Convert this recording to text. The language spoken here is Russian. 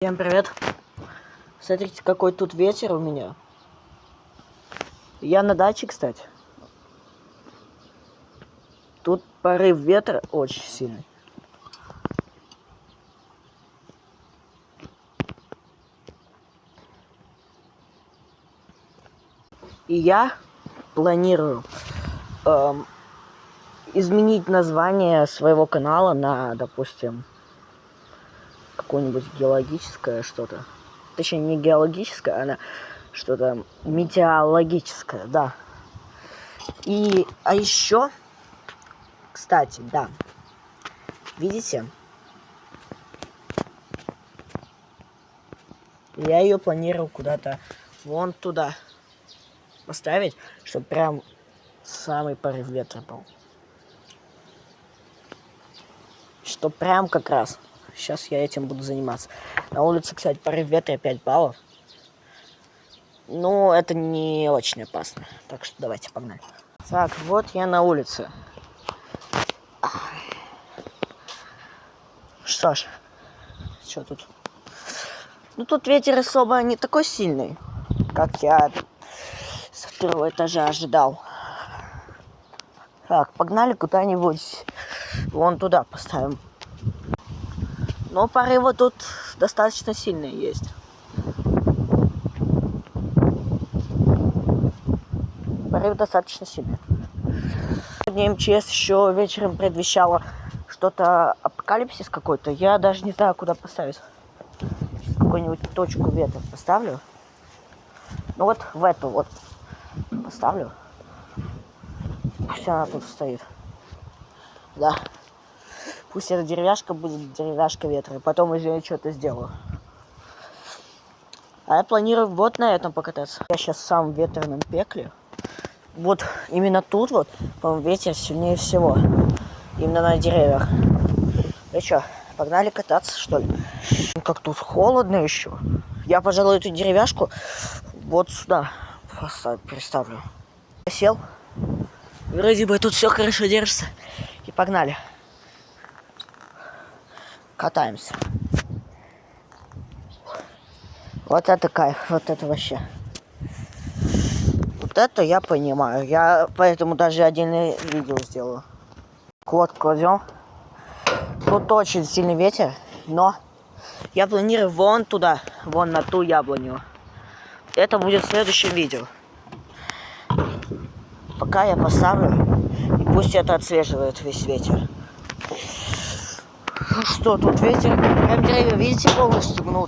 Всем привет! Смотрите, какой тут ветер у меня. Я на даче, кстати. Тут порыв ветра очень сильный. И я планирую изменить название своего канала на, допустим, какое-нибудь геологическое что-то. Точнее, не геологическое, а на что-то метеорологическое, да. А еще, кстати, да, видите, я ее планировал куда-то вон туда поставить, чтобы прям самый порыв ветра был. Что прям как раз. Сейчас я этим буду заниматься. На улице, кстати, порыв ветра 5 баллов. Ну, это не очень опасно. Так что давайте, погнали. Так, вот я на улице. Что ж, что тут? Ну, тут ветер особо не такой сильный, как я со второго этажа ожидал. Так, погнали куда-нибудь вон туда поставим. Но порывы тут достаточно сильные есть. Порыв достаточно сильный. Сегодня МЧС еще вечером предвещало что-то апокалипсис какой-то. Я даже не знаю, куда поставить. Сейчас какую-нибудь точку ветра поставлю. Ну вот в эту вот поставлю. Пусть она тут стоит. Да. Пусть эта деревяшка будет деревяшка ветра. И потом из нее что-то сделаю. А я планирую вот на этом покататься. Я сейчас в самом ветреном пекле. Вот именно тут вот, по-моему, ветер сильнее всего. Именно на деревьях. Ну что, погнали кататься, что ли? Как тут холодно еще. Я, пожалуй, эту деревяшку вот сюда переставлю. Я сел. Вроде бы тут все хорошо держится. И погнали. Катаемся. Вот это кайф, вот это вообще. Вот это я понимаю. Я поэтому даже отдельное видео сделаю. Вот кладем. Тут очень сильный ветер, но я планирую вон туда, вон на ту яблоню. Это будет в следующем видео. Пока я поставлю, и пусть это отслеживает весь ветер. Ну что, тут ветер, прям деревья, видите, полностью гнутся.